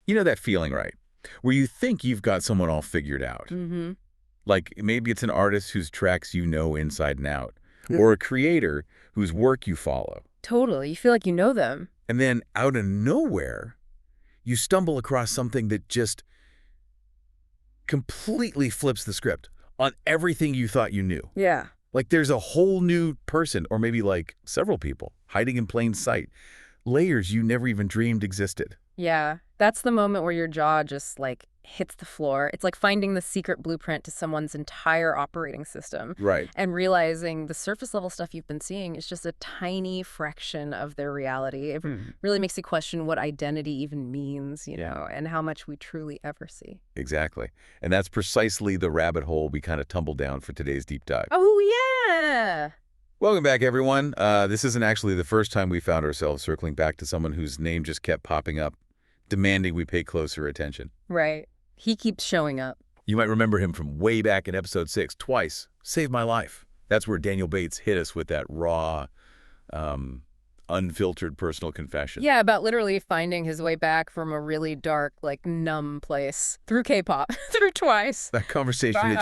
You know that feeling, right? Where you think you've got someone all figured out. Mm-hmm. Like maybe it's an artist whose tracks you know inside and out, or a creator whose work you follow. Totally. You feel like you know them. And then out of nowhere, you stumble across something that just completely flips the script on everything you thought you knew. Yeah. Like there's a whole new person, or maybe like several people, hiding in plain sight. Layers you never even dreamed existed. Yeah. That's the moment where your jaw just, like, hits the floor. It's like finding the secret blueprint to someone's entire operating system. Right. And realizing the surface level stuff you've been seeing is just a tiny fraction of their reality. It really makes you question what identity even means, you know, and how much we truly ever see. Exactly. And that's precisely the rabbit hole we kind of tumbled down for today's deep dive. Oh, yeah. Welcome back, everyone. This isn't actually the first time we found ourselves circling back to someone whose name just kept popping up, demanding we pay closer attention. Right. He keeps showing up. You might remember him from way back in episode 6, Twice, Saved My Life. That's where Daniel Bates hit us with that raw, unfiltered personal confession. Yeah, about literally finding his way back from a really dark, like, numb place through K-pop, through Twice. That conversation,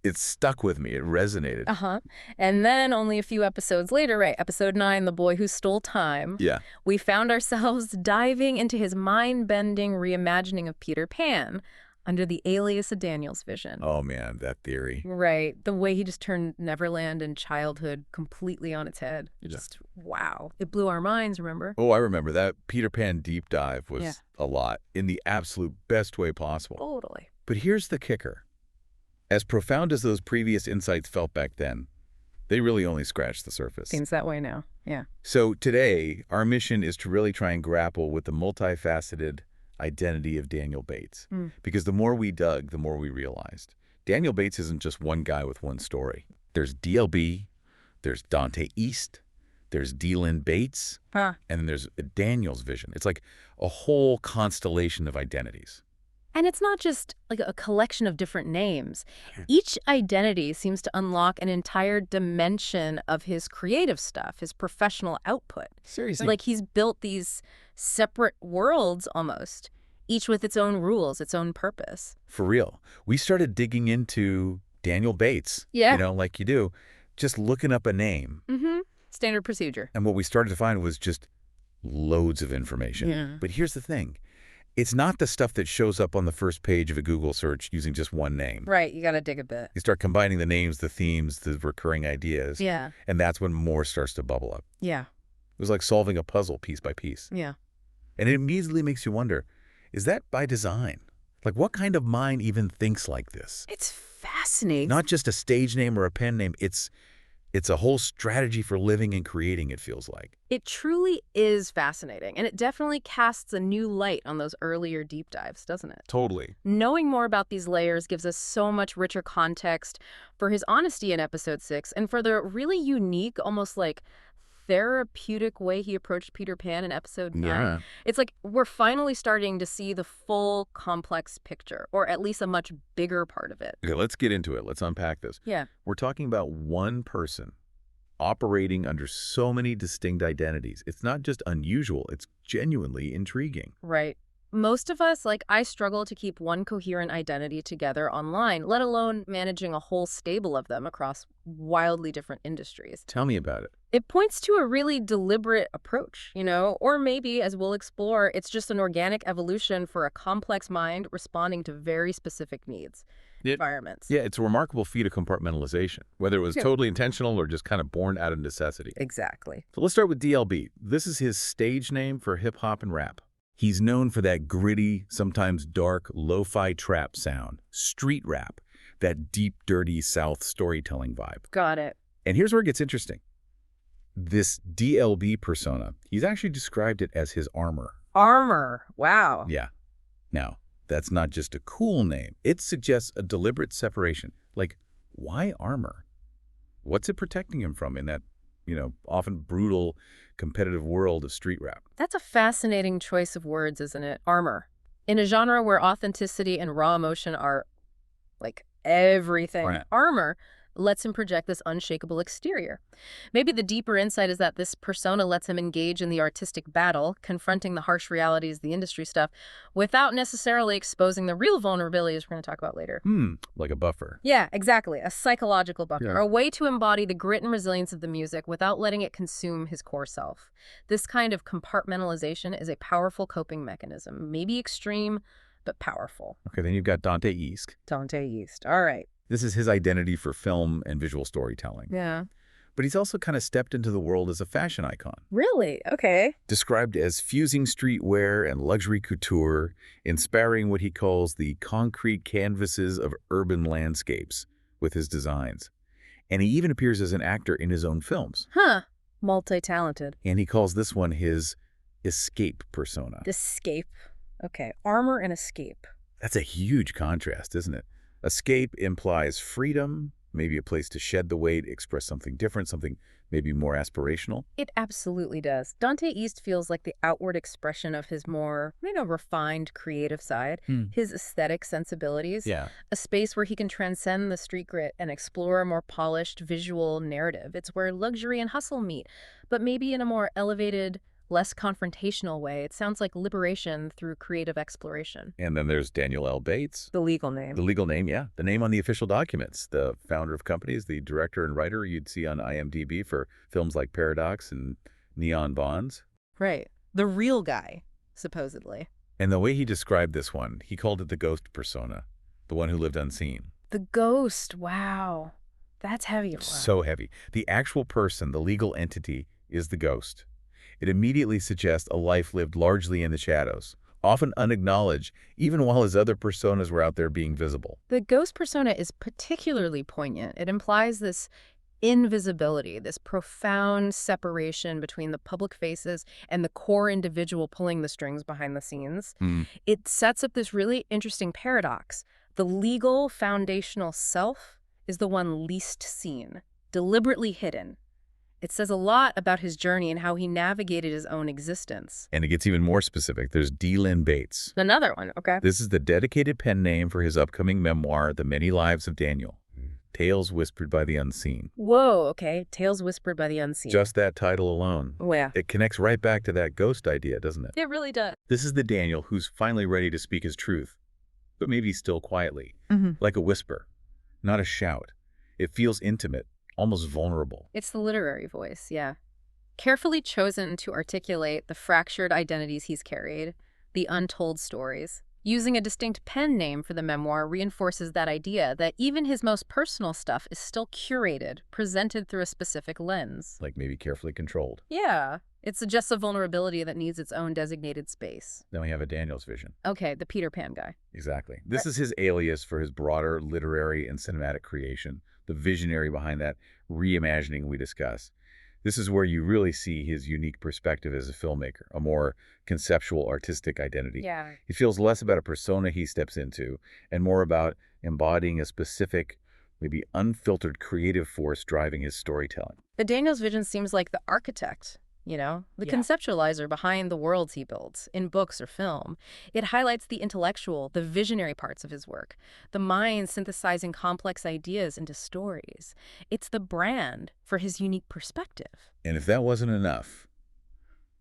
it stuck with me. It resonated. Uh-huh. And then only a few episodes later, right, episode 9, The Boy Who Stole Time, we found ourselves diving into his mind-bending reimagining of Peter Pan under the alias of Daniel's vision. Oh, man, that theory. Right. The way he just turned Neverland and childhood completely on its head. Just, wow. It blew our minds, remember? Oh, I remember. That Peter Pan deep dive was a lot, in the absolute best way possible. Totally. But here's the kicker. As profound as those previous insights felt back then, they really only scratched the surface. Seems that way now, yeah. So today, our mission is to really try and grapple with the multifaceted identity of Daniel Bates. Because the more we dug, the more we realized. Daniel Bates isn't just one guy with one story. There's DLB, there's Dante East, there's D-Lynn Bates, and then there's Daniel's vision. It's like a whole constellation of identities. And it's not just like a collection of different names. Each identity seems to unlock an entire dimension of his creative stuff, his professional output. Seriously. Like he's built these separate worlds almost, each with its own rules, its own purpose. For real. We started digging into Daniel Bates, you know, like you do, just looking up a name. Standard procedure. And what we started to find was just loads of information. But here's the thing. It's not the stuff that shows up on the first page of a Google search using just one name. Right, you got to dig a bit. You start combining the names, the themes, the recurring ideas. And that's when more starts to bubble up. It was like solving a puzzle piece by piece. And it immediately makes you wonder, is that by design? Like, what kind of mind even thinks like this? It's fascinating. Not just a stage name or a pen name. It's a whole strategy for living and creating, it feels like. It truly is fascinating, and it definitely casts a new light on those earlier deep dives, doesn't it? Totally. Knowing more about these layers gives us so much richer context for his honesty in episode 6 and for the really unique, almost like therapeutic way he approached Peter Pan in episode 9. It's like we're finally starting to see the full complex picture, or at least a much bigger part of it. Okay, let's get into it. Let's unpack this. We're talking about one person operating under so many distinct identities. It's not just unusual, it's genuinely intriguing. Right. Most of us, like I, struggle to keep one coherent identity together online, let alone managing a whole stable of them across wildly different industries. Tell me about it. It points to a really deliberate approach, you know, or maybe, as we'll explore, it's just an organic evolution for a complex mind responding to very specific needs, environments. Yeah, it's a remarkable feat of compartmentalization, whether it was totally intentional or just kind of born out of necessity. Exactly. So let's start with DLB. This is his stage name for hip-hop and rap. He's known for that gritty, sometimes dark, lo-fi trap sound, street rap, that deep, dirty South storytelling vibe. Got it. And here's where it gets interesting. This DLB persona, he's actually described it as his armor. Armor. Wow. Yeah. Now, that's not just a cool name. It suggests a deliberate separation. Like, why armor? What's it protecting him from in that, you know, often brutal, competitive world of street rap? That's a fascinating choice of words, isn't it? Armor. In a genre where authenticity and raw emotion are, like, everything. Right. Armor lets him project this unshakable exterior. Maybe the deeper insight is that this persona lets him engage in the artistic battle, confronting the harsh realities of the industry stuff, without necessarily exposing the real vulnerabilities we're going to talk about later. Like a buffer. Yeah, exactly. A psychological buffer. Yeah. A way to embody the grit and resilience of the music without letting it consume his core self. This kind of compartmentalization is a powerful coping mechanism. Maybe extreme, but powerful. Okay, then you've got Dante East. Dante East. All right. This is his identity for film and visual storytelling. Yeah. But he's also kind of stepped into the world as a fashion icon. Really? Okay. Described as fusing streetwear and luxury couture, inspiring what he calls the concrete canvases of urban landscapes with his designs. And he even appears as an actor in his own films. Huh. Multi-talented. And he calls this one his escape persona. Escape. Okay. Armor and escape. That's a huge contrast, isn't it? Escape implies freedom, maybe a place to shed the weight, express something different, something maybe more aspirational. It absolutely does. Dante East feels like the outward expression of his more, refined creative side, his aesthetic sensibilities. Yeah. A space where he can transcend the street grit and explore a more polished visual narrative. It's where luxury and hustle meet, but maybe in a more elevated, less confrontational way. It sounds like liberation through creative exploration. And then there's Daniel L. Bates. The legal name. The legal name, yeah. The name on the official documents. The founder of companies, the director and writer you'd see on IMDb for films like Paradox and Neon Bonds. Right. The real guy, supposedly. And the way he described this one, he called it the ghost persona, the one who lived unseen. The ghost. Wow. That's heavy. So heavy. The actual person, the legal entity, is the ghost. It immediately suggests a life lived largely in the shadows, often unacknowledged, even while his other personas were out there being visible. The ghost persona is particularly poignant. It implies this invisibility, this profound separation between the public faces and the core individual pulling the strings behind the scenes. It sets up this really interesting paradox. The legal foundational self is the one least seen, deliberately hidden. It says a lot about his journey and how he navigated his own existence. And it gets even more specific. There's D. Lynn Bates. Another one, okay. This is the dedicated pen name for his upcoming memoir, The Many Lives of Daniel. Tales Whispered by the Unseen. Whoa, okay. Tales Whispered by the Unseen. Just that title alone. Oh, yeah. It connects right back to that ghost idea, doesn't it? It really does. This is the Daniel who's finally ready to speak his truth, but maybe still quietly, like a whisper, not a shout. It feels intimate, almost vulnerable. It's the literary voice, yeah. Carefully chosen to articulate the fractured identities he's carried, the untold stories. Using a distinct pen name for the memoir reinforces that idea that even his most personal stuff is still curated, presented through a specific lens. Like maybe carefully controlled. Yeah. It suggests a vulnerability that needs its own designated space. Then we have a Daniel's vision. Okay, the Peter Pan guy. Exactly. This is his alias for his broader literary and cinematic creation, the visionary behind that reimagining we discuss. This is where you really see his unique perspective as a filmmaker, a more conceptual, artistic identity. Yeah. It feels less about a persona he steps into and more about embodying a specific, maybe unfiltered creative force driving his storytelling. The Daniel's vision seems like the architect, the conceptualizer behind the worlds he builds in books or film. It highlights the intellectual, the visionary parts of his work, the mind synthesizing complex ideas into stories. It's the brand for his unique perspective. And if that wasn't enough,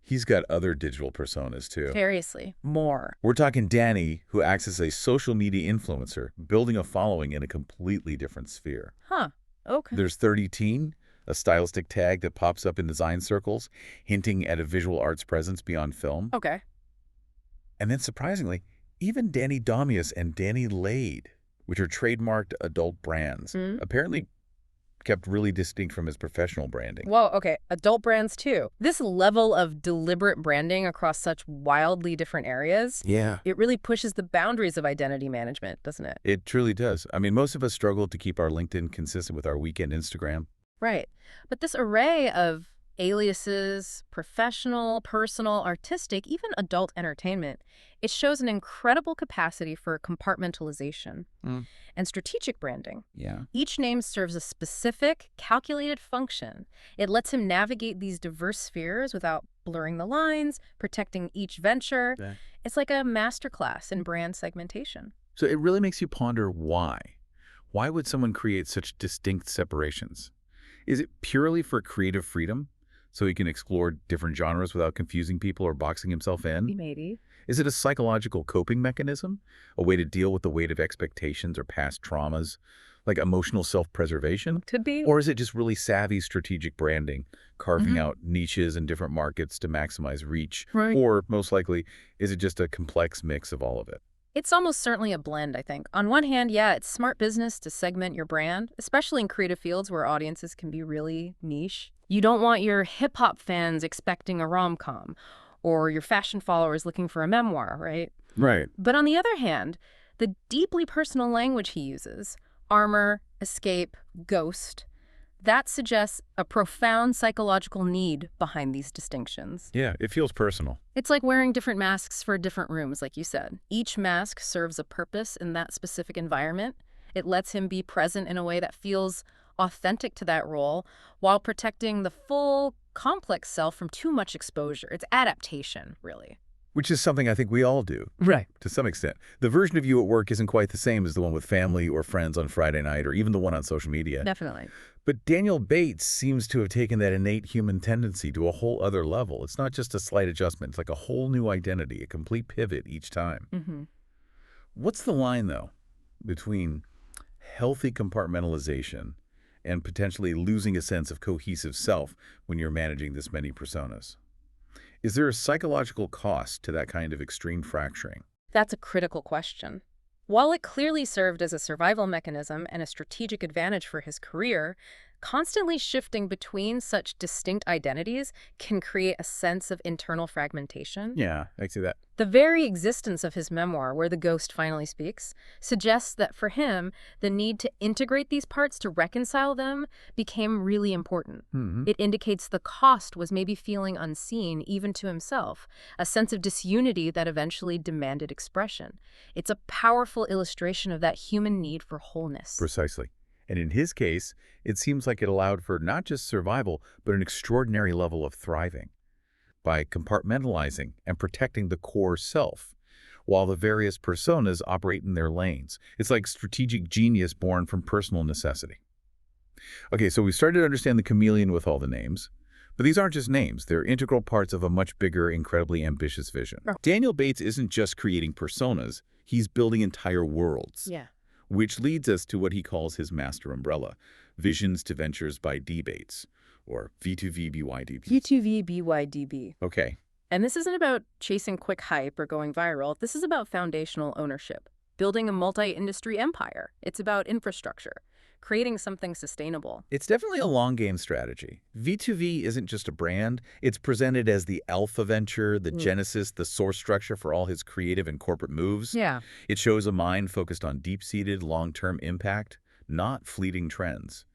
he's got other digital personas too. Seriously, more. We're talking Danny, who acts as a social media influencer, building a following in a completely different sphere. Huh, okay. There's 30teen, a stylistic tag that pops up in design circles, hinting at a visual arts presence beyond film. Okay. And then surprisingly, even Danny Damius and Danny Lade, which are trademarked adult brands, apparently kept really distinct from his professional branding. Whoa, okay. Adult brands too. This level of deliberate branding across such wildly different areas, it really pushes the boundaries of identity management, doesn't it? It truly does. I mean, most of us struggle to keep our LinkedIn consistent with our weekend Instagram. Right. But this array of aliases, professional, personal, artistic, even adult entertainment, it shows an incredible capacity for compartmentalization and strategic branding. Yeah. Each name serves a specific, calculated function. It lets him navigate these diverse spheres without blurring the lines, protecting each venture. Yeah. It's like a masterclass in brand segmentation. So it really makes you ponder why. Why would someone create such distinct separations? Is it purely for creative freedom, so he can explore different genres without confusing people or boxing himself in? Maybe. Is it a psychological coping mechanism, a way to deal with the weight of expectations or past traumas, like emotional self-preservation? Could be. Or is it just really savvy strategic branding, carving Mhm. out niches in different markets to maximize reach? Right. Or, most likely, is it just a complex mix of all of it? It's almost certainly a blend, I think. On one hand, yeah, it's smart business to segment your brand, especially in creative fields where audiences can be really niche. You don't want your hip-hop fans expecting a rom-com, or your fashion followers looking for a memoir, right? Right. But on the other hand, the deeply personal language he uses, armor, escape, ghost, that suggests a profound psychological need behind these distinctions. Yeah, it feels personal. It's like wearing different masks for different rooms, like you said. Each mask serves a purpose in that specific environment. It lets him be present in a way that feels authentic to that role while protecting the full, complex self from too much exposure. It's adaptation, really. Which is something I think we all do, Right. to some extent. The version of you at work isn't quite the same as the one with family or friends on Friday night, or even the one on social media. Definitely. But Daniel Bates seems to have taken that innate human tendency to a whole other level. It's not just a slight adjustment. It's like a whole new identity, a complete pivot each time. Mm-hmm. What's the line, though, between healthy compartmentalization and potentially losing a sense of cohesive self when you're managing this many personas? Is there a psychological cost to that kind of extreme fracturing? That's a critical question. While it clearly served as a survival mechanism and a strategic advantage for his career, constantly shifting between such distinct identities can create a sense of internal fragmentation. Yeah, I see that. The very existence of his memoir, Where the Ghost Finally Speaks, suggests that for him, the need to integrate these parts to reconcile them became really important. It indicates the cost was maybe feeling unseen, even to himself, a sense of disunity that eventually demanded expression. It's a powerful illustration of that human need for wholeness. Precisely. And in his case, it seems like it allowed for not just survival, but an extraordinary level of thriving by compartmentalizing and protecting the core self, while the various personas operate in their lanes. It's like strategic genius born from personal necessity. Okay, so we started to understand the chameleon with all the names, but these aren't just names. They're integral parts of a much bigger, incredibly ambitious vision. Oh. Daniel Bates isn't just creating personas, he's building entire worlds. Yeah. Which leads us to what he calls his master umbrella, Visions to Ventures by D. Bates, or V2VBYDB. V2VBYDB. Okay. And this isn't about chasing quick hype or going viral. This is about foundational ownership, building a multi-industry empire. It's about infrastructure, creating something sustainable. It's definitely a long-game strategy. V2V isn't just a brand. It's presented as the alpha venture, the genesis, the source structure for all his creative and corporate moves. Yeah. It shows a mind focused on deep-seated, long-term impact, not fleeting trends.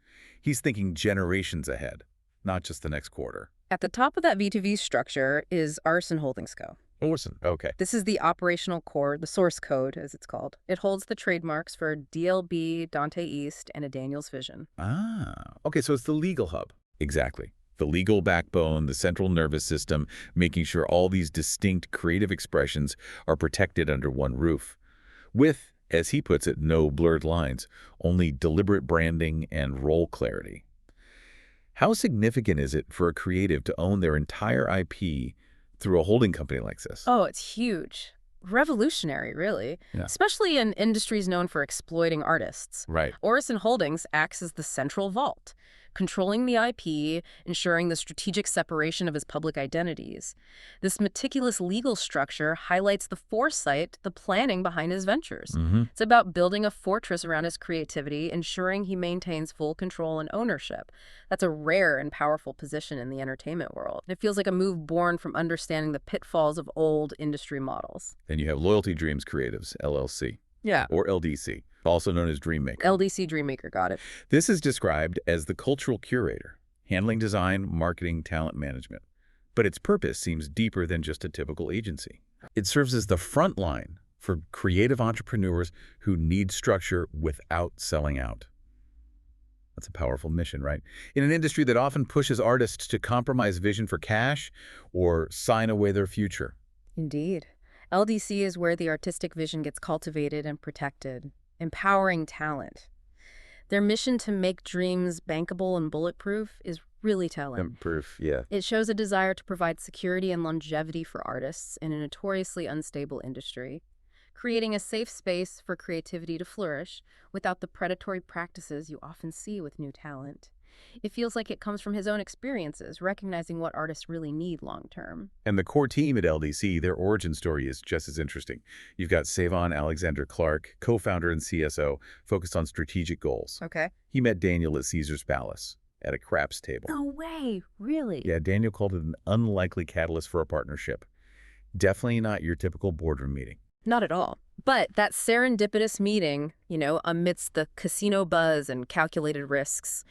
He's thinking generations ahead, not just the next quarter. At the top of that V2V structure is Arson Holdings Co. Awesome. Okay. This is the operational core, the source code, as it's called. It holds the trademarks for DLB, Dante East, and a Daniel's Vision. Ah, okay, so it's the legal hub. Exactly. The legal backbone, the central nervous system, making sure all these distinct creative expressions are protected under one roof. With, as he puts it, no blurred lines, only deliberate branding and role clarity. How significant is it for a creative to own their entire IP through a holding company like this? Oh, it's huge. Revolutionary, really. Yeah. Especially in industries known for exploiting artists. Right. Orison Holdings acts as the central vault, controlling the IP, ensuring the strategic separation of his public identities. This meticulous legal structure highlights the foresight, the planning behind his ventures. It's about building a fortress around his creativity, ensuring he maintains full control and ownership. That's a rare and powerful position in the entertainment world. It feels like a move born from understanding the pitfalls of old industry models. Then you have Loyalty Dreams Creatives, LLC. Yeah. Or LDC, also known as Dreammaker. LDC Dreammaker, got it. This is described as the cultural curator, handling design, marketing, talent management. But its purpose seems deeper than just a typical agency. It serves as the front line for creative entrepreneurs who need structure without selling out. That's a powerful mission, right? In an industry that often pushes artists to compromise vision for cash or sign away their future. Indeed. LDC is where the artistic vision gets cultivated and protected, empowering talent. Their mission to make dreams bankable and bulletproof is really telling. Proof, yeah. It shows a desire to provide security and longevity for artists in a notoriously unstable industry, creating a safe space for creativity to flourish without the predatory practices you often see with new talent. It feels like it comes from his own experiences, recognizing what artists really need long-term. And the core team at LDC, their origin story is just as interesting. You've got Savon Alexander Clark, co-founder and CSO, focused on strategic goals. Okay. He met Daniel at Caesar's Palace at a craps table. No way, really? Yeah, Daniel called it an unlikely catalyst for a partnership. Definitely not your typical boardroom meeting. Not at all. But that serendipitous meeting, amidst the casino buzz and calculated risks,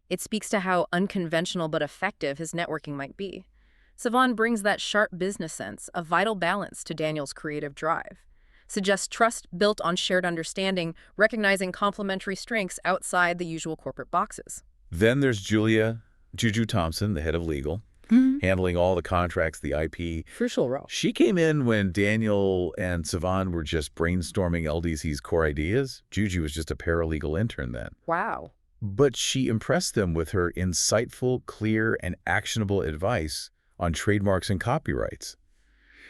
it speaks to how unconventional but effective his networking might be. Savon brings that sharp business sense, a vital balance to Daniel's creative drive. Suggests trust built on shared understanding, recognizing complementary strengths outside the usual corporate boxes. Then there's Juju Thompson, the head of legal, handling all the contracts, the IP. Crucial role. She came in when Daniel and Savon were just brainstorming LDC's core ideas. Juju was just a paralegal intern then. Wow. But she impressed them with her insightful, clear, and actionable advice on trademarks and copyrights.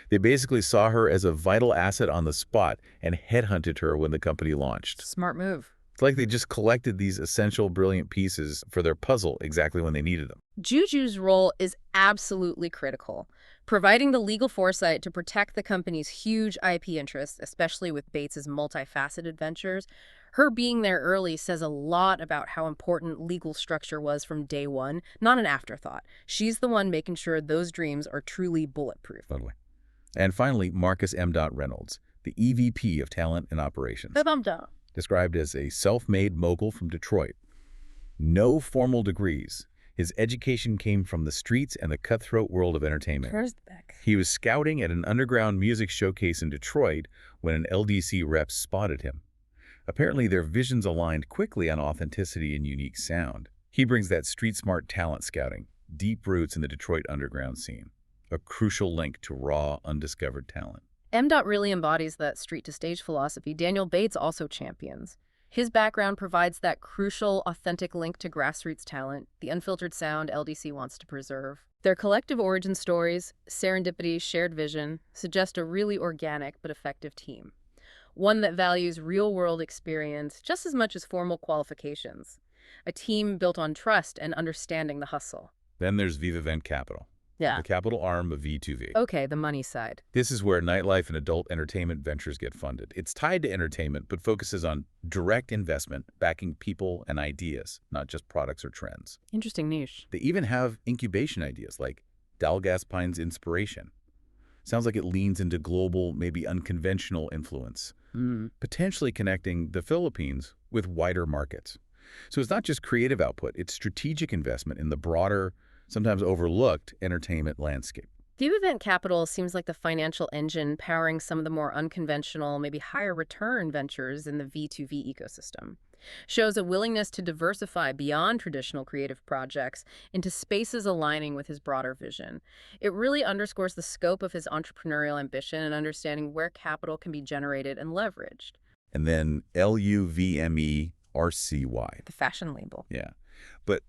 They basically saw her as a vital asset on the spot and headhunted her when the company launched. Smart move. It's like they just collected these essential, brilliant pieces for their puzzle exactly when they needed them. Juju's role is absolutely critical, providing the legal foresight to protect the company's huge IP interests, especially with Bates's multifaceted ventures. Her being there early says a lot about how important legal structure was from day one, not an afterthought. She's the one making sure those dreams are truly bulletproof. Totally. And finally, Marcus M. Reynolds, the EVP of Talent and Operations. Described as a self-made mogul from Detroit. No formal degrees. His education came from the streets and the cutthroat world of entertainment. Where's the back? He was scouting at an underground music showcase in Detroit when an LDC rep spotted him. Apparently, their visions aligned quickly on authenticity and unique sound. He brings that street-smart talent scouting, deep roots in the Detroit underground scene, a crucial link to raw, undiscovered talent. M. really embodies that street-to-stage philosophy Daniel Bates also champions. His background provides that crucial, authentic link to grassroots talent, the unfiltered sound LDC wants to preserve. Their collective origin stories, serendipity, shared vision, suggest a really organic but effective team. One that values real-world experience just as much as formal qualifications. A team built on trust and understanding the hustle. Then there's Vivavent Capital, the capital arm of V2V. Okay, the money side. This is where nightlife and adult entertainment ventures get funded. It's tied to entertainment, but focuses on direct investment, backing people and ideas, not just products or trends. Interesting niche. They even have incubation ideas like Dalgas Pine's Inspiration. Sounds like it leans into global, maybe unconventional influence, potentially connecting the Philippines with wider markets. So it's not just creative output, it's strategic investment in the broader, sometimes overlooked entertainment landscape. Vivavent Capital seems like the financial engine powering some of the more unconventional, maybe higher return ventures in the V2V ecosystem. Shows a willingness to diversify beyond traditional creative projects into spaces aligning with his broader vision. It really underscores the scope of his entrepreneurial ambition and understanding where capital can be generated and leveraged. And then LUVME RCY. The fashion label. Yeah. But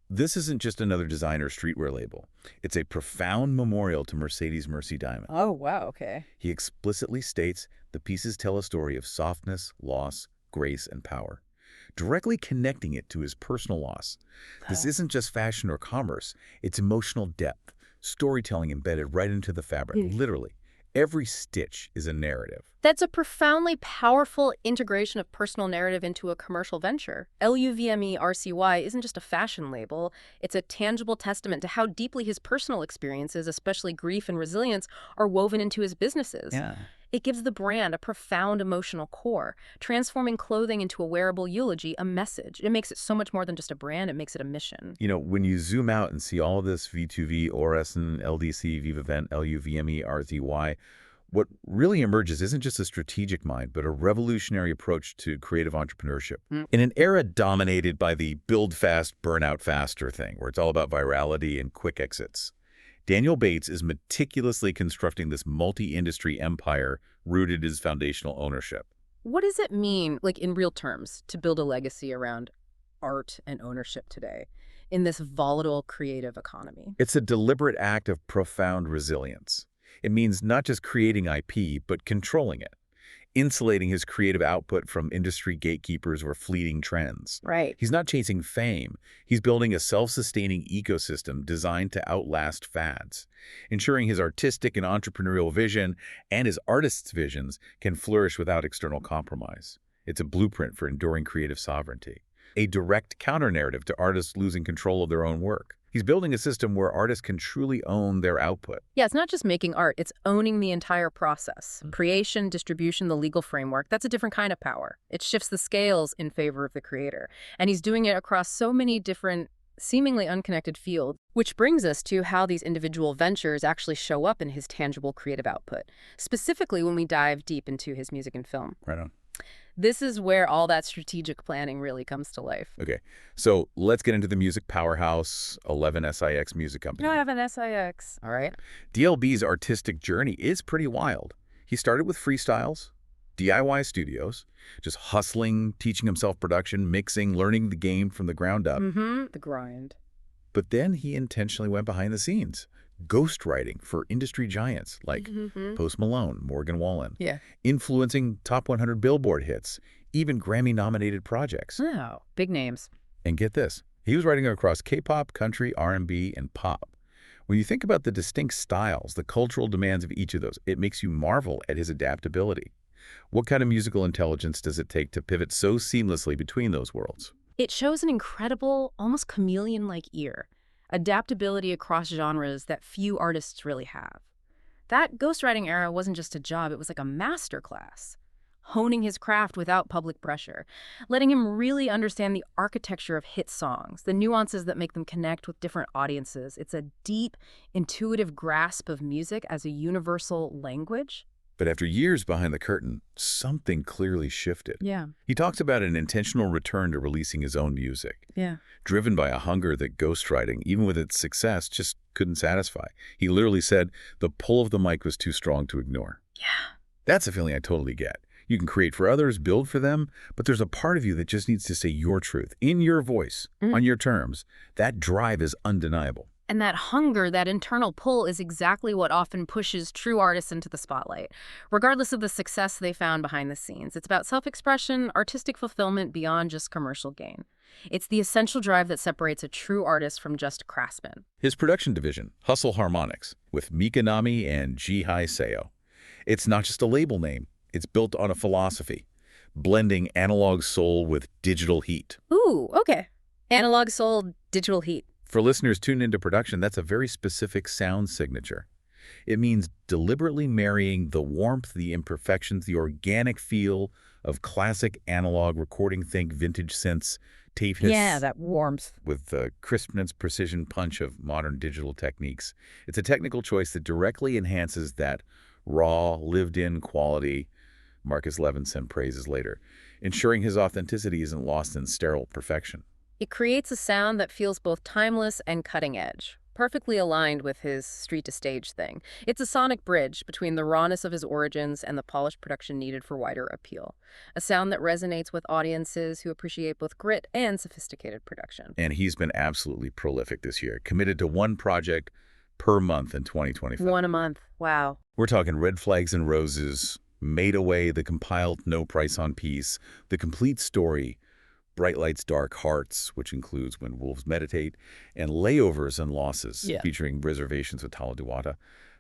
this isn't just another designer streetwear label. It's a profound memorial to Mercedes Mercy Diamond. Oh, wow, okay. He explicitly states the pieces tell a story of softness, loss, grace, and power, directly connecting it to his personal loss. This isn't just fashion or commerce. It's emotional depth, storytelling embedded right into the fabric, literally. Every stitch is a narrative. That's a profoundly powerful integration of personal narrative into a commercial venture. LUVME RCY isn't just a fashion label. It's a tangible testament to how deeply his personal experiences, especially grief and resilience, are woven into his businesses. Yeah. It gives the brand a profound emotional core, transforming clothing into a wearable eulogy, a message. It makes it so much more than just a brand, it makes it a mission. You know, when you zoom out and see all of this V2V, ORSN, LDC, Vivavent, LUVME, RZY, what really emerges isn't just a strategic mind, but a revolutionary approach to creative entrepreneurship. In an era dominated by the build fast, burn out faster thing, where it's all about virality and quick exits, Daniel Bates is meticulously constructing this multi-industry empire rooted in his foundational ownership. What does it mean, like in real terms, to build a legacy around art and ownership today in this volatile creative economy. It's a deliberate act of profound resilience. It means not just creating IP, but controlling it, insulating his creative output from industry gatekeepers or fleeting trends. Right. He's not chasing fame. He's building a self-sustaining ecosystem designed to outlast fads, ensuring his artistic and entrepreneurial vision and his artist's visions can flourish without external compromise. It's a blueprint for enduring creative sovereignty, a direct counter-narrative to artists losing control of their own work. He's building a system where artists can truly own their output. Yeah, it's not just making art, it's owning the entire process. Creation, distribution, the legal framework, that's a different kind of power. It shifts the scales in favor of the creator. And he's doing it across so many different, seemingly unconnected fields, which brings us to how these individual ventures actually show up in his tangible creative output, specifically when we dive deep into his music and film. Right on. This is where all that strategic planning really comes to life. Okay, so let's get into the music powerhouse, 11SIX Music Company. I have an SIX. All right. DLB's artistic journey is pretty wild. He started with freestyles, DIY studios, just hustling, teaching himself production, mixing, learning the game from the ground up. The grind. But then he intentionally went behind the scenes, ghostwriting for industry giants like Post Malone, Morgan Wallen, influencing top 100 Billboard hits, even Grammy-nominated projects. Oh, big names. And get this, he was writing across K-pop, country, R&B, and pop. When you think about the distinct styles, the cultural demands of each of those, it makes you marvel at his adaptability. What kind of musical intelligence does it take to pivot so seamlessly between those worlds? It shows an incredible, almost chameleon-like ear. Adaptability across genres that few artists really have. That ghostwriting era wasn't just a job, it was like a masterclass. Honing his craft without public pressure, letting him really understand the architecture of hit songs, the nuances that make them connect with different audiences. It's a deep, intuitive grasp of music as a universal language. But after years behind the curtain, something clearly shifted. Yeah. He talks about an intentional return to releasing his own music. Yeah. Driven by a hunger that ghostwriting, even with its success, just couldn't satisfy. He literally said the pull of the mic was too strong to ignore. Yeah. That's a feeling I totally get. You can create for others, build for them, but there's a part of you that just needs to say your truth, in your voice, on your terms. That drive is undeniable. And that hunger, that internal pull, is exactly what often pushes true artists into the spotlight, regardless of the success they found behind the scenes. It's about self-expression, artistic fulfillment beyond just commercial gain. It's the essential drive that separates a true artist from just a craftsman. His production division, Hustle Harmonics, with Mikanami and Jihai Seo. It's not just a label name. It's built on a philosophy, blending analog soul with digital heat. Ooh, okay. Analog soul, digital heat. For listeners tuned into production, that's a very specific sound signature. It means deliberately marrying the warmth, the imperfections, the organic feel of classic analog recording, think vintage synths, tape hiss. Yeah, that warmth. With the crispness, precision punch of modern digital techniques. It's a technical choice that directly enhances that raw, lived-in quality Marcus Levinson praises later, ensuring his authenticity isn't lost in sterile perfection. It creates a sound that feels both timeless and cutting edge, perfectly aligned with his street-to-stage thing. It's a sonic bridge between the rawness of his origins and the polished production needed for wider appeal. A sound that resonates with audiences who appreciate both grit and sophisticated production. And he's been absolutely prolific this year, committed to one project per month in 2025. One a month. Wow. We're talking Red Flags and Roses, Made Away, the compiled No Price on Peace, the complete story, Bright Lights, Dark Hearts, which includes When Wolves Meditate, and Layovers and Losses, featuring Reservations with Tala Duwata.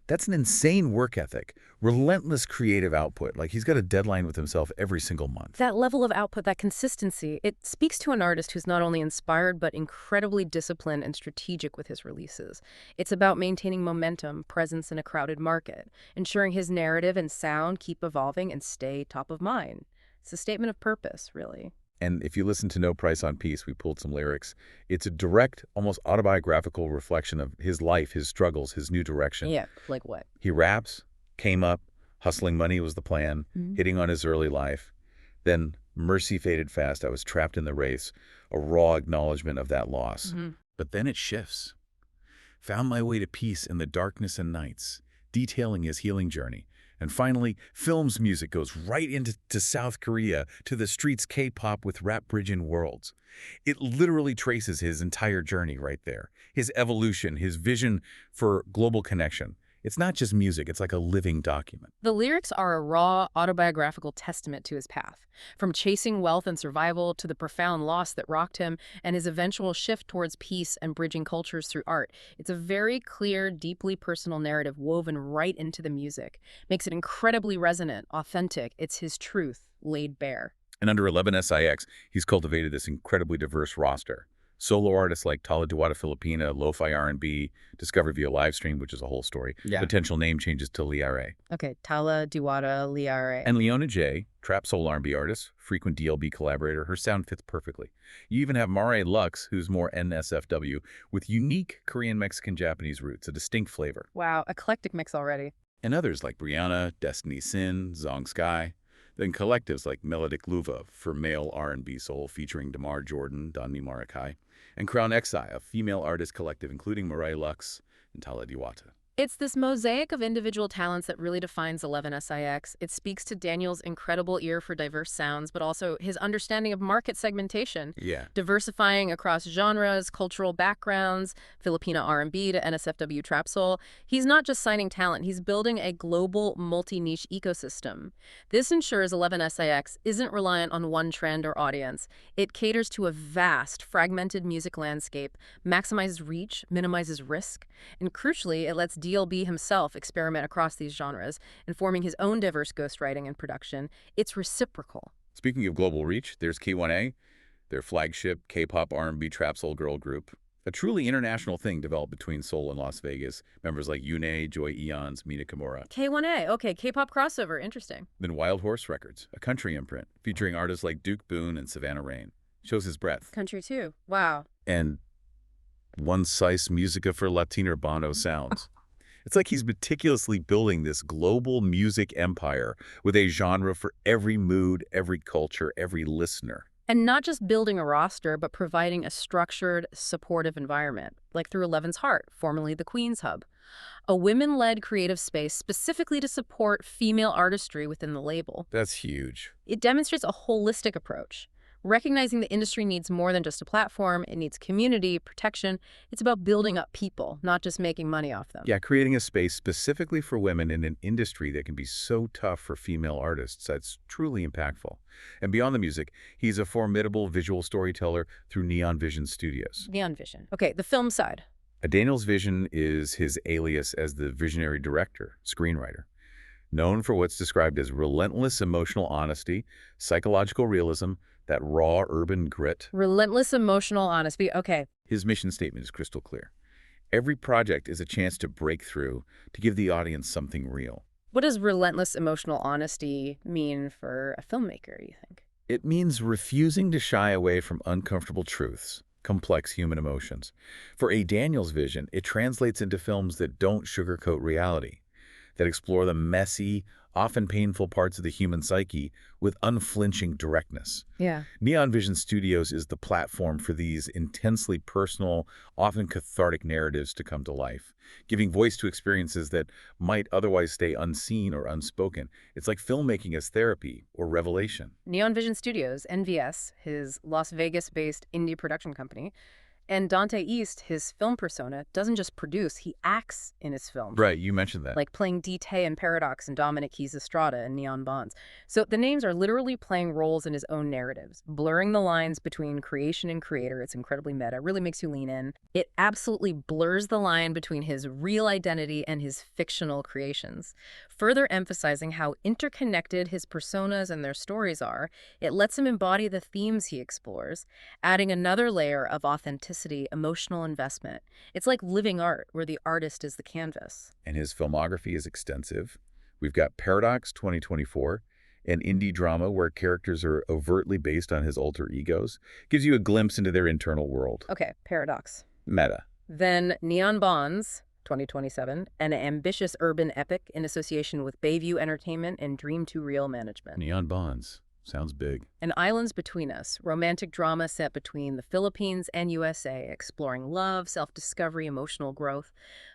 That's an insane work ethic, relentless creative output. Like he's got a deadline with himself every single month. That level of output, that consistency, it speaks to an artist who's not only inspired but incredibly disciplined and strategic with his releases. It's about maintaining momentum, presence in a crowded market, ensuring his narrative and sound keep evolving and stay top of mind. It's a statement of purpose, really. And if you listen to No Price on Peace, we pulled some lyrics. It's a direct, almost autobiographical reflection of his life, his struggles, his new direction. Yeah, like what? He raps, came up, hustling money was the plan, hitting on his early life. Then mercy faded fast. I was trapped in the race, a raw acknowledgement of that loss. But then it shifts. Found my way to peace in the darkness and nights, detailing his healing journey. And finally, film's music goes right into South Korea, to the streets K-pop with rap bridging worlds. It literally traces his entire journey right there. His evolution, his vision for global connection. It's not just music, it's like a living document. The lyrics are a raw, autobiographical testament to his path, from chasing wealth and survival to the profound loss that rocked him and his eventual shift towards peace and bridging cultures through art. It's a very clear, deeply personal narrative woven right into the music. Makes it incredibly resonant, authentic. It's his truth laid bare. And under 11SIX, he's cultivated this incredibly diverse roster. Solo artists like Tala Duwata Filipina, Lo-Fi R&B, discovered via live stream, which is a whole story. Yeah. Potential name changes to Liare. Okay, Tala, Duwata, Liare. And Leona J, trap soul R&B artist, frequent DLB collaborator. Her sound fits perfectly. You even have Mare Lux, who's more NSFW, with unique Korean, Mexican, Japanese roots, a distinct flavor. Wow, eclectic mix already. And others like Brianna, Destiny Sin, Zong Sky. Then collectives like Melodic Luva for male R&B soul featuring Damar Jordan, Donmi Marakai, and Crown Exile, a female artist collective including Mirai Lux and Tala Diwata. It's this mosaic of individual talents that really defines 11SIX. It speaks to Daniel's incredible ear for diverse sounds, but also his understanding of market segmentation. Yeah. Diversifying across genres, cultural backgrounds, Filipina R&B to NSFW trap soul. He's not just signing talent, he's building a global multi-niche ecosystem. This ensures 11SIX isn't reliant on one trend or audience. It caters to a vast, fragmented music landscape, maximizes reach, minimizes risk, and crucially, it lets DLB himself experiment across these genres, informing his own diverse ghostwriting and production. It's reciprocal. Speaking of global reach, there's K1A, their flagship K-pop R&B trap soul girl group. A truly international thing developed between Seoul and Las Vegas. Members like Yune, Joy Eons, Mina Kimura. K1A, okay, K-pop crossover, interesting. Then Wild Horse Records, a country imprint, featuring artists like Duke Boone and Savannah Rain. Shows his breadth. Country too, wow. And One Size Musica for Latino Urbano sounds. It's like he's meticulously building this global music empire with a genre for every mood, every culture, every listener. And not just building a roster, but providing a structured, supportive environment, like through 11's Heart, formerly the Queen's Hub. A women-led creative space specifically to support female artistry within the label. That's huge. It demonstrates a holistic approach, recognizing the industry needs more than just a platform. It needs community, protection. It's about building up people, not just making money off them. Yeah, creating a space specifically for women in an industry that can be so tough for female artists. That's truly impactful. And beyond the music, he's a formidable visual storyteller through Neon Vision Studios. Neon Vision. Okay, the film side. Daniel's vision is his alias as the visionary director, screenwriter. Known for what's described as relentless emotional honesty, psychological realism, that raw urban grit. Relentless emotional honesty. Okay. His mission statement is crystal clear. Every project is a chance to break through, to give the audience something real. What does relentless emotional honesty mean for a filmmaker, you think? It means refusing to shy away from uncomfortable truths, complex human emotions. For A. Daniel's vision, it translates into films that don't sugarcoat reality, that explore the messy, often painful parts of the human psyche with unflinching directness. Yeah. Neon Vision Studios is the platform for these intensely personal, often cathartic narratives to come to life, giving voice to experiences that might otherwise stay unseen or unspoken. It's like filmmaking as therapy or revelation. Neon Vision Studios, NVS, his Las Vegas-based indie production company, and Dante East, his film persona, doesn't just produce, he acts in his films. Right, you mentioned that. Like playing D-Tay and Paradox and Dominic Keys Estrada and Neon Bonds. So the names are literally playing roles in his own narratives, blurring the lines between creation and creator. It's incredibly meta, really makes you lean in. It absolutely blurs the line between his real identity and his fictional creations. Further emphasizing how interconnected his personas and their stories are, it lets him embody the themes he explores, adding another layer of authenticity, emotional investment. It's like living art, where the artist is the canvas. And his filmography is extensive. We've got Paradox 2024, an indie drama where characters are overtly based on his alter egos. Gives you a glimpse into their internal world. Okay, Paradox. Meta. Then Neon Bonds, 2027, an ambitious urban epic in association with Bayview Entertainment and Dream 2 Real Management. Neon Bonds. Sounds big. And Islands Between Us, romantic drama set between the Philippines and USA, exploring love, self-discovery, emotional growth,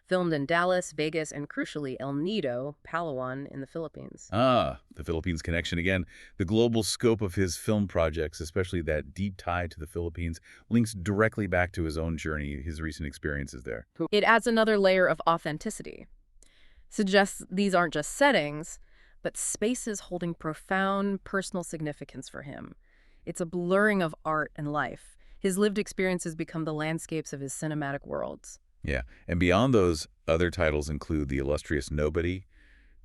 filmed in Dallas, Vegas, and crucially El Nido, Palawan in the Philippines. Ah, the Philippines connection again. The global scope of his film projects, especially that deep tie to the Philippines, links directly back to his own journey, his recent experiences there. It adds another layer of authenticity. Suggests these aren't just settings, but spaces holding profound personal significance for him. It's a blurring of art and life. His lived experiences become the landscapes of his cinematic worlds. Yeah, and beyond those, other titles include The Illustrious Nobody,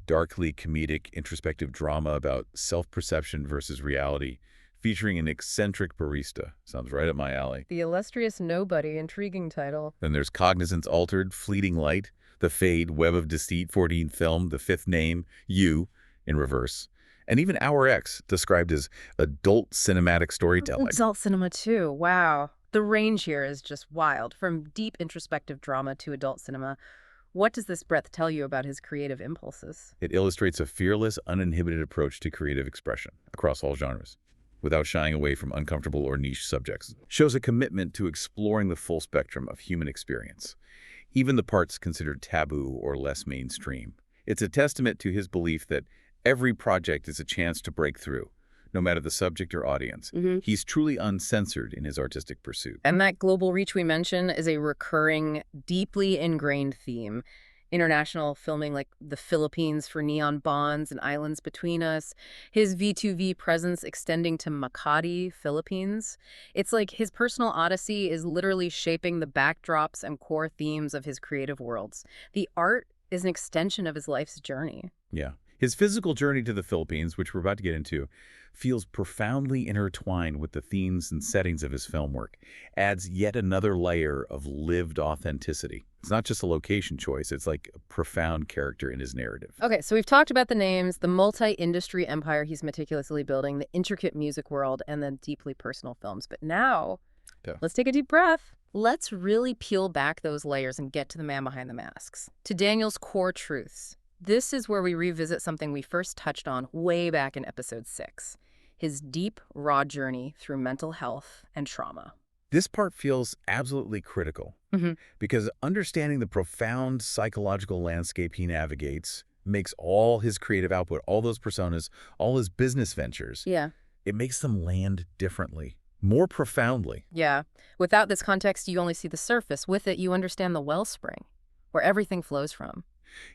darkly comedic introspective drama about self-perception versus reality, featuring an eccentric barista. Sounds right up my alley. The Illustrious Nobody, intriguing title. Then there's Cognizance Altered, Fleeting Light, The Fade, Web of Deceit, 14 film, The Fifth Name, You, in reverse. And even Our X, described as adult cinematic storytelling. Adult cinema too, wow. The range here is just wild. From deep introspective drama to adult cinema, what does this breadth tell you about his creative impulses? It illustrates a fearless, uninhibited approach to creative expression across all genres, without shying away from uncomfortable or niche subjects. Shows a commitment to exploring the full spectrum of human experience, even the parts considered taboo or less mainstream. It's a testament to his belief that every project is a chance to break through, no matter the subject or audience. He's truly uncensored in his artistic pursuit. And that global reach we mention is a recurring, deeply ingrained theme. International filming like the Philippines for Neon Bonds and Islands Between Us, his V2V presence extending to Makati, Philippines. It's like his personal odyssey is literally shaping the backdrops and core themes of his creative worlds. The art is an extension of his life's journey. Yeah. His physical journey to the Philippines, which we're about to get into, feels profoundly intertwined with the themes and settings of his film work, adds yet another layer of lived authenticity. It's not just a location choice, it's like a profound character in his narrative. Okay, so we've talked about the names, the multi-industry empire he's meticulously building, the intricate music world, and the deeply personal films. But now, let's take a deep breath. Let's really peel back those layers and get to the man behind the masks, to Daniel's core truths. This is where we revisit something we first touched on way back in episode 6, his deep, raw journey through mental health and trauma. This part feels absolutely critical because understanding the profound psychological landscape he navigates makes all his creative output, all those personas, all his business ventures, it makes them land differently, more profoundly. Yeah. Without this context, you only see the surface. With it, you understand the wellspring, where everything flows from.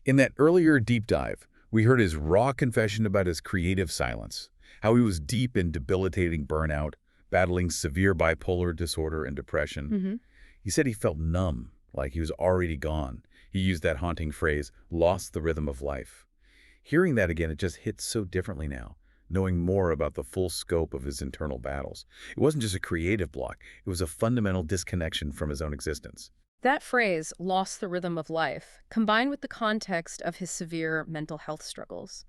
In that earlier deep dive, we heard his raw confession about his creative silence, how he was deep in debilitating burnout, battling severe bipolar disorder and depression. He said he felt numb, like he was already gone. He used that haunting phrase, lost the rhythm of life. Hearing that again, it just hits so differently now, knowing more about the full scope of his internal battles. It wasn't just a creative block, it was a fundamental disconnection from his own existence. That phrase, lost the rhythm of life, combined with the context of his severe mental health struggles,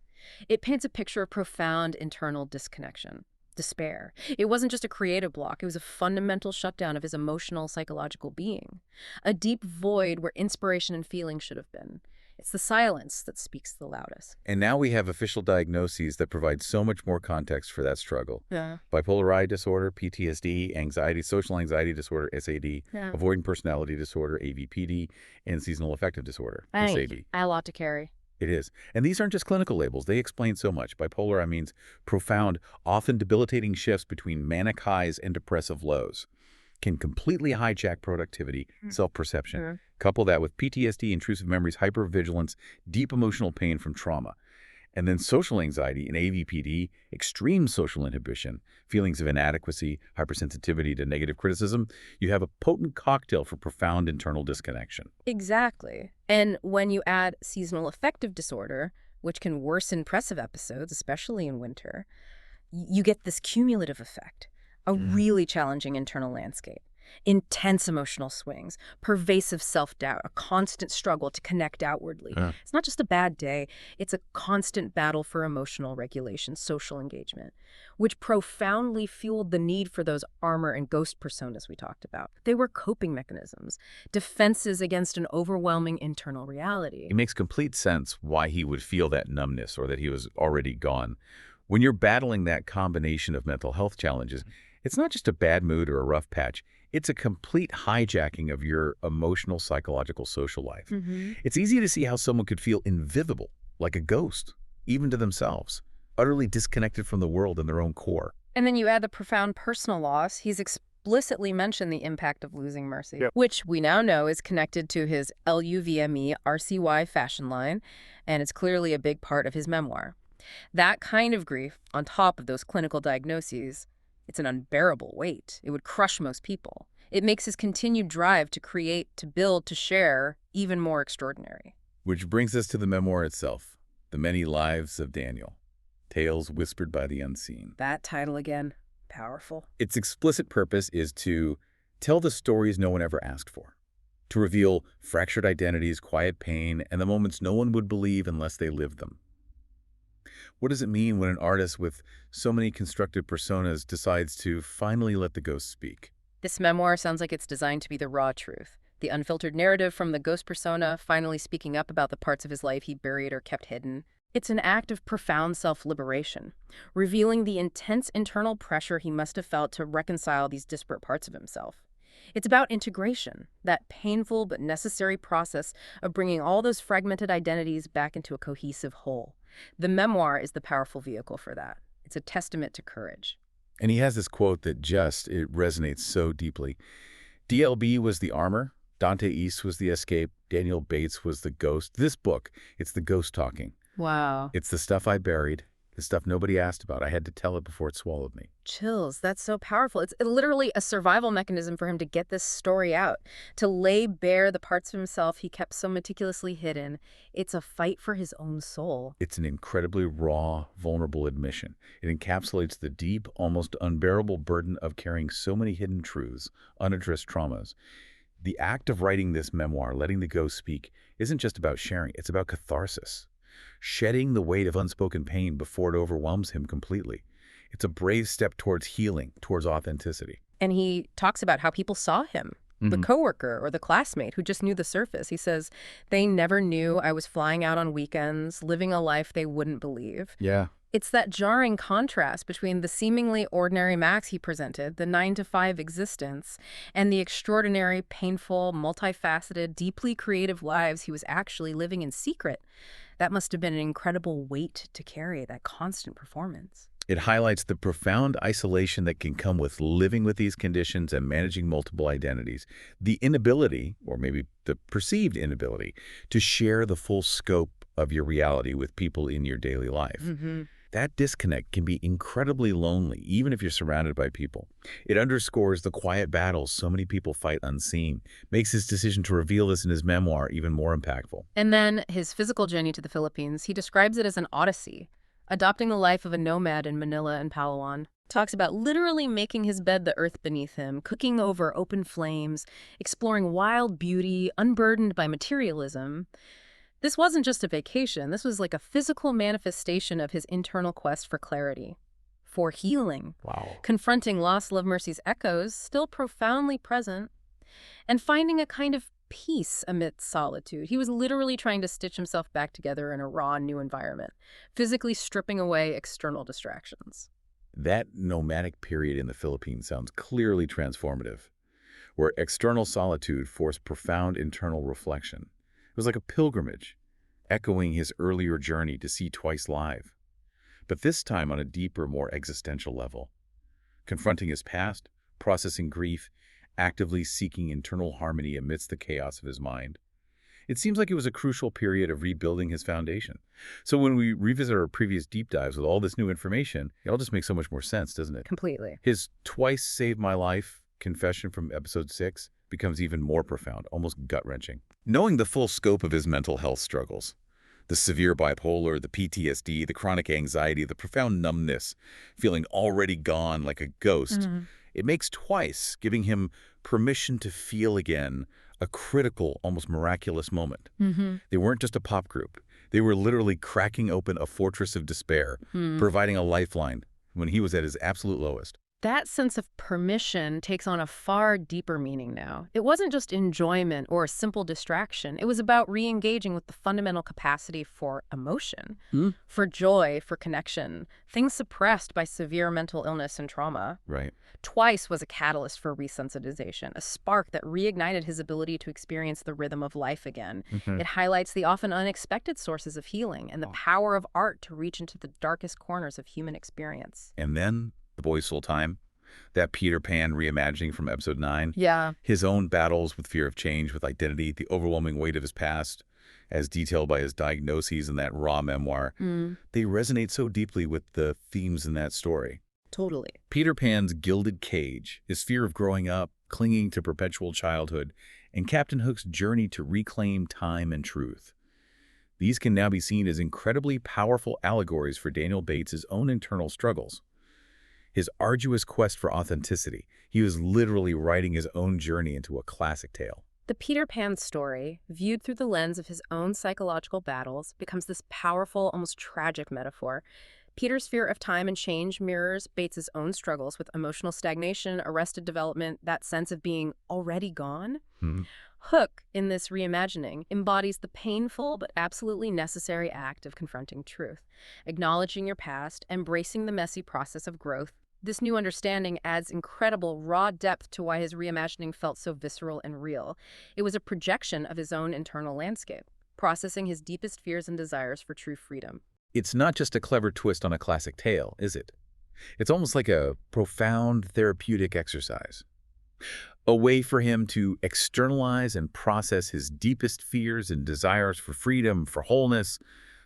it paints a picture of profound internal disconnection, despair. It wasn't just a creative block, it was a fundamental shutdown of his emotional, psychological being. A deep void where inspiration and feeling should have been. It's the silence that speaks the loudest. And now we have official diagnoses that provide so much more context for that struggle. Bipolar I disorder, PTSD, anxiety, social anxiety disorder, SAD, avoidant personality disorder, AVPD, and seasonal affective disorder, SAD. A lot to carry. It is. And these aren't just clinical labels. They explain so much. Bipolar I means profound, often debilitating shifts between manic highs and depressive lows. Can completely hijack productivity, self-perception. Couple that with PTSD, intrusive memories, hypervigilance, deep emotional pain from trauma. And then social anxiety and AVPD, extreme social inhibition, feelings of inadequacy, hypersensitivity to negative criticism. You have a potent cocktail for profound internal disconnection. Exactly. And when you add seasonal affective disorder, which can worsen depressive episodes, especially in winter, you get this cumulative effect. A really challenging internal landscape. Intense emotional swings, pervasive self-doubt, a constant struggle to connect outwardly. It's not just a bad day, it's a constant battle for emotional regulation, social engagement, which profoundly fueled the need for those armor and ghost personas we talked about. They were coping mechanisms, defenses against an overwhelming internal reality. It makes complete sense why he would feel that numbness or that he was already gone. When you're battling that combination of mental health challenges, it's not just a bad mood or a rough patch. It's a complete hijacking of your emotional, psychological, social life. It's easy to see how someone could feel invisible, like a ghost, even to themselves, utterly disconnected from the world and their own core. And then you add the profound personal loss. He's explicitly mentioned the impact of losing Mercy, which we now know is connected to his LUVME RCY fashion line, and it's clearly a big part of his memoir. That kind of grief, on top of those clinical diagnoses, it's an unbearable weight. It would crush most people. It makes his continued drive to create, to build, to share even more extraordinary. Which brings us to the memoir itself, The Many Lives of Daniel, Tales Whispered by the Unseen. That title again, powerful. Its explicit purpose is to tell the stories no one ever asked for, to reveal fractured identities, quiet pain, and the moments no one would believe unless they lived them. What does it mean when an artist with so many constructed personas decides to finally let the ghost speak? This memoir sounds like it's designed to be the raw truth, the unfiltered narrative from the ghost persona finally speaking up about the parts of his life he buried or kept hidden. It's an act of profound self-liberation, revealing the intense internal pressure he must have felt to reconcile these disparate parts of himself. It's about integration, that painful but necessary process of bringing all those fragmented identities back into a cohesive whole. The memoir is the powerful vehicle for that. It's a testament to courage. And he has this quote that it resonates so deeply. DLB was the armor, Dante East was the escape, Daniel Bates was the ghost. This book, it's the ghost talking. Wow. It's the stuff I buried, the stuff nobody asked about. I had to tell it before it swallowed me. Chills. That's so powerful. It's literally a survival mechanism for him to get this story out, to lay bare the parts of himself he kept so meticulously hidden. It's a fight for his own soul. It's an incredibly raw, vulnerable admission. It encapsulates the deep, almost unbearable burden of carrying so many hidden truths, unaddressed traumas. The act of writing this memoir, letting the ghost speak, isn't just about sharing. It's about catharsis, shedding the weight of unspoken pain before it overwhelms him completely. It's a brave step towards healing, towards authenticity. And he talks about how people saw him, the coworker or the classmate who just knew the surface. He says, they never knew I was flying out on weekends, living a life they wouldn't believe. Yeah. It's that jarring contrast between the seemingly ordinary Max he presented, the 9-to-5 existence, and the extraordinary, painful, multifaceted, deeply creative lives he was actually living in secret. That must have been an incredible weight to carry, that constant performance. It highlights the profound isolation that can come with living with these conditions and managing multiple identities. The inability, or maybe the perceived inability, to share the full scope of your reality with people in your daily life. That disconnect can be incredibly lonely, even if you're surrounded by people. It underscores the quiet battles so many people fight unseen, makes his decision to reveal this in his memoir even more impactful. And then his physical journey to the Philippines, he describes it as an odyssey, adopting the life of a nomad in Manila and Palawan. Talks about literally making his bed the earth beneath him, cooking over open flames, exploring wild beauty, unburdened by materialism. This wasn't just a vacation. This was like a physical manifestation of his internal quest for clarity, for healing. Wow. Confronting lost Love Mercy's echoes, still profoundly present, and finding a kind of peace amidst solitude. He was literally trying to stitch himself back together in a raw, new environment, physically stripping away external distractions. That nomadic period in the Philippines sounds clearly transformative, where external solitude forced profound internal reflection. It was like a pilgrimage, echoing his earlier journey to see Twice live, but this time on a deeper, more existential level. Confronting his past, processing grief, actively seeking internal harmony amidst the chaos of his mind. It seems like it was a crucial period of rebuilding his foundation. So when we revisit our previous deep dives with all this new information, it all just makes so much more sense, doesn't it? Completely. His Twice Saved My Life confession from episode 6 becomes even more profound, almost gut-wrenching. Knowing the full scope of his mental health struggles, the severe bipolar, the PTSD, the chronic anxiety, the profound numbness, feeling already gone like a ghost, it makes Twice, giving him permission to feel again, a critical, almost miraculous moment. They weren't just a pop group. They were literally cracking open a fortress of despair, providing a lifeline when he was at his absolute lowest. That sense of permission takes on a far deeper meaning now. It wasn't just enjoyment or a simple distraction. It was about re-engaging with the fundamental capacity for emotion, for joy, for connection, things suppressed by severe mental illness and trauma. Right. Twice was a catalyst for resensitization, a spark that reignited his ability to experience the rhythm of life again. It highlights the often unexpected sources of healing and the power of art to reach into the darkest corners of human experience. And then the boy's full time, that Peter Pan reimagining from episode 9. Yeah. His own battles with fear of change, with identity, the overwhelming weight of his past, as detailed by his diagnoses in that raw memoir. They resonate so deeply with the themes in that story. Totally. Peter Pan's gilded cage, his fear of growing up, clinging to perpetual childhood, and Captain Hook's journey to reclaim time and truth. These can now be seen as incredibly powerful allegories for Daniel Bates's own internal struggles. His arduous quest for authenticity. He was literally writing his own journey into a classic tale. The Peter Pan story, viewed through the lens of his own psychological battles, becomes this powerful, almost tragic metaphor. Peter's fear of time and change mirrors Bates's own struggles with emotional stagnation, arrested development, that sense of being already gone. Hook, in this reimagining, embodies the painful but absolutely necessary act of confronting truth, acknowledging your past, embracing the messy process of growth. This new understanding adds incredible raw depth to why his reimagining felt so visceral and real. It was a projection of his own internal landscape, processing his deepest fears and desires for true freedom. It's not just a clever twist on a classic tale, is it? It's almost like a profound therapeutic exercise. A way for him to externalize and process his deepest fears and desires for freedom, for wholeness,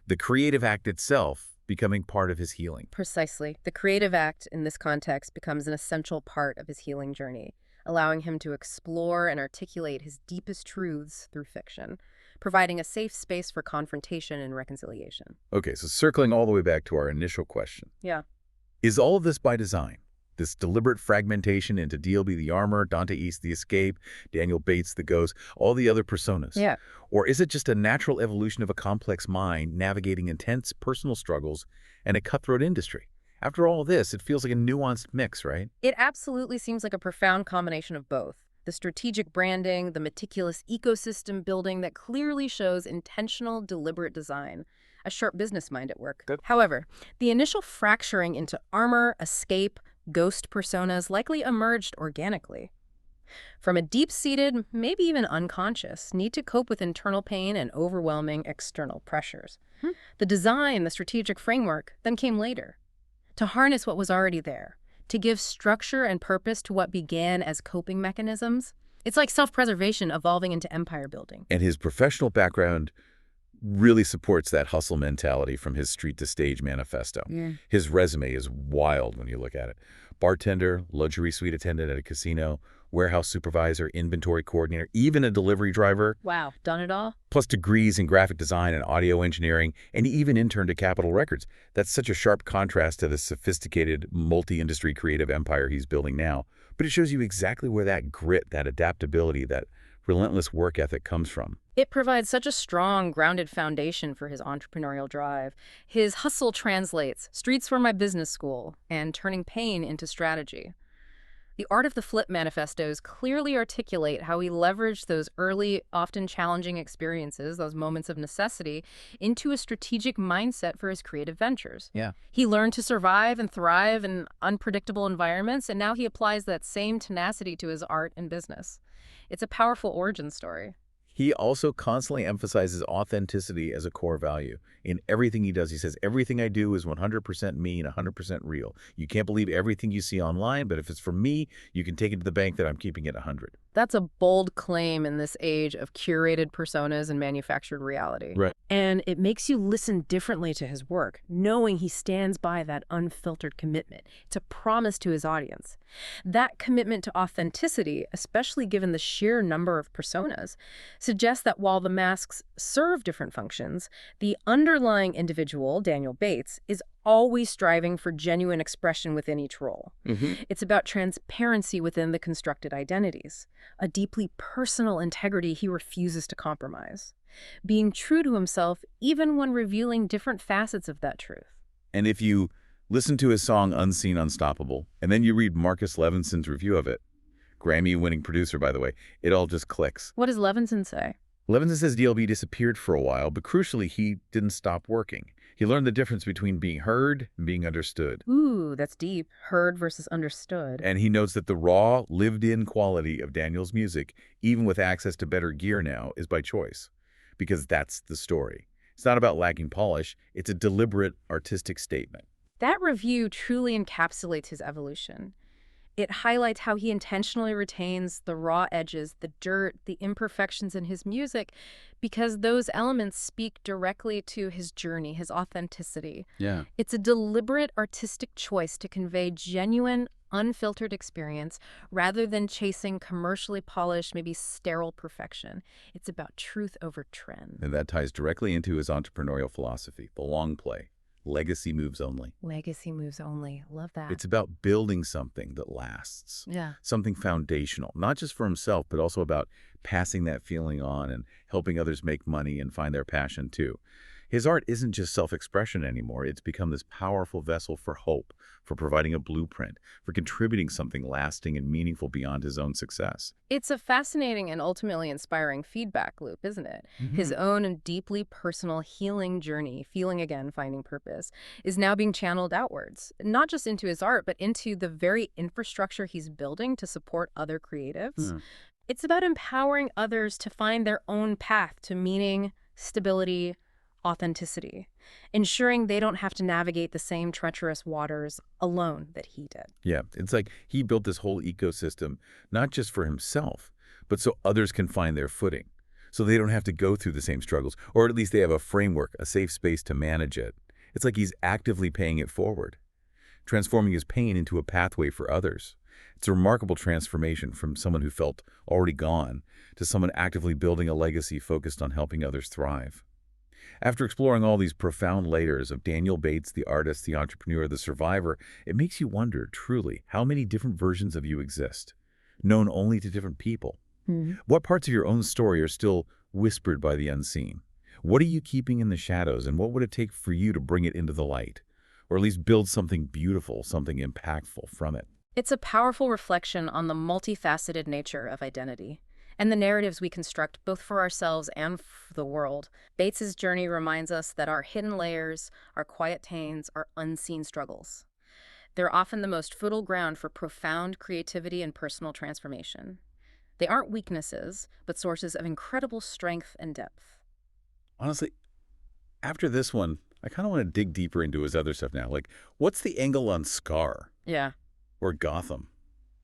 the creative act itself becoming part of his healing. Precisely. The creative act in this context becomes an essential part of his healing journey, allowing him to explore and articulate his deepest truths through fiction, providing a safe space for confrontation and reconciliation. Okay, so circling all the way back to our initial question. Yeah. Is all of this by design? This deliberate fragmentation into DLB the Armor, Dante East the Escape, Daniel Bates the Ghost, all the other personas? Yeah. Or is it just a natural evolution of a complex mind navigating intense personal struggles and a cutthroat industry? After all this, it feels like a nuanced mix, right? It absolutely seems like a profound combination of both. The strategic branding, the meticulous ecosystem building that clearly shows intentional, deliberate design. A sharp business mind at work. Good. However, the initial fracturing into armor, escape, ghost personas likely emerged organically. From a deep-seated, maybe even unconscious, need to cope with internal pain and overwhelming external pressures. The design, the strategic framework, then came later. To harness what was already there, to give structure and purpose to what began as coping mechanisms. It's like self-preservation evolving into empire building. And his professional background really supports that hustle mentality from his Street to Stage manifesto. His resume is wild when you look at it. Bartender, luxury suite attendant at a casino, warehouse supervisor, inventory coordinator, even a delivery driver. Wow, done it all? Plus degrees in graphic design and audio engineering, and he even interned at Capitol Records. That's such a sharp contrast to the sophisticated multi-industry creative empire he's building now. But it shows you exactly where that grit, that adaptability, that relentless work ethic comes from. It provides such a strong, grounded foundation for his entrepreneurial drive. His hustle translates, streets were my business school, and turning pain into strategy. The Art of the Flip manifestos clearly articulate how he leveraged those early, often challenging experiences, those moments of necessity, into a strategic mindset for his creative ventures. Yeah. He learned to survive and thrive in unpredictable environments, and now he applies that same tenacity to his art and business. It's a powerful origin story. He also constantly emphasizes authenticity as a core value. In everything he does, he says, everything I do is 100% me and 100% real. You can't believe everything you see online, but if it's from me, you can take it to the bank that I'm keeping it 100. That's a bold claim in this age of curated personas and manufactured reality. Right. And it makes you listen differently to his work, knowing he stands by that unfiltered commitment. It's a promise to his audience. That commitment to authenticity, especially given the sheer number of personas, suggests that while the masks serve different functions, the underlying individual, Daniel Bates, is always striving for genuine expression within each role. It's about transparency within the constructed identities, a deeply personal integrity he refuses to compromise, being true to himself even when revealing different facets of that truth. And if you Listen to his song Unseen Unstoppable, and then you read Marcus Levinson's review of it. Grammy-winning producer, by the way. It all just clicks. What does Levinson say? Levinson says DLB disappeared for a while, but crucially, he didn't stop working. He learned the difference between being heard and being understood. Ooh, that's deep. Heard versus understood. And he notes that the raw, lived-in quality of Daniel's music, even with access to better gear now, is by choice. Because that's the story. It's not about lacking polish. It's a deliberate artistic statement. That review truly encapsulates his evolution. It highlights how he intentionally retains the raw edges, the dirt, the imperfections in his music, because those elements speak directly to his journey, his authenticity. Yeah. It's a deliberate artistic choice to convey genuine, unfiltered experience rather than chasing commercially polished, maybe sterile perfection. It's about truth over trend. And that ties directly into his entrepreneurial philosophy, the long play. Legacy moves only. Legacy moves only. Love that. It's about building something that lasts. Yeah. Something foundational, not just for himself, but also about passing that feeling on and helping others make money and find their passion too. His art isn't just self-expression anymore. It's become this powerful vessel for hope, for providing a blueprint, for contributing something lasting and meaningful beyond his own success. It's a fascinating and ultimately inspiring feedback loop, isn't it? His own and deeply personal healing journey, feeling again, finding purpose, is now being channeled outwards, not just into his art, but into the very infrastructure he's building to support other creatives. It's about empowering others to find their own path to meaning, stability, authenticity, ensuring they don't have to navigate the same treacherous waters alone that he did. Yeah, it's like he built this whole ecosystem, not just for himself, but so others can find their footing, so they don't have to go through the same struggles, or at least they have a framework, a safe space to manage it. It's like he's actively paying it forward, transforming his pain into a pathway for others. It's a remarkable transformation from someone who felt already gone to someone actively building a legacy focused on helping others thrive. After exploring all these profound layers of Daniel Bates, the artist, the entrepreneur, the survivor, it makes you wonder, truly, how many different versions of you exist, known only to different people. What parts of your own story are still whispered by the unseen? What are you keeping in the shadows, and what would it take for you to bring it into the light? Or at least build something beautiful, something impactful from it? It's a powerful reflection on the multifaceted nature of identity and the narratives we construct both for ourselves and for the world. Bates's journey reminds us that our hidden layers, our quiet pains, our unseen struggles. They're often the most fertile ground for profound creativity and personal transformation. They aren't weaknesses, but sources of incredible strength and depth. Honestly, after this one, I kind of want to dig deeper into his other stuff now. Like, what's the angle on Scar? Yeah. Or Gotham?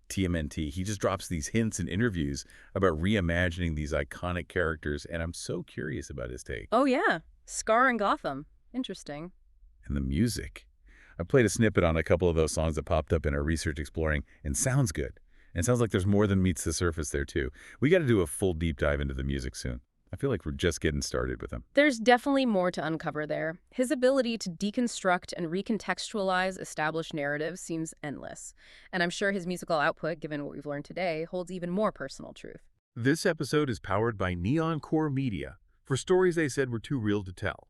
TMNT. He just drops these hints in interviews about reimagining these iconic characters, and I'm so curious about his take. Oh, yeah. Scar and Gotham. Interesting. And the music. I played a snippet on a couple of those songs that popped up in our research exploring, and sounds good. And it sounds like there's more than meets the surface there, too. We got to do a full deep dive into the music soon. I feel like we're just getting started with him. There's definitely more to uncover there. His ability to deconstruct and recontextualize established narratives seems endless. And I'm sure his musical output, given what we've learned today, holds even more personal truth. This episode is powered by NeonKore Media for stories they said were too real to tell.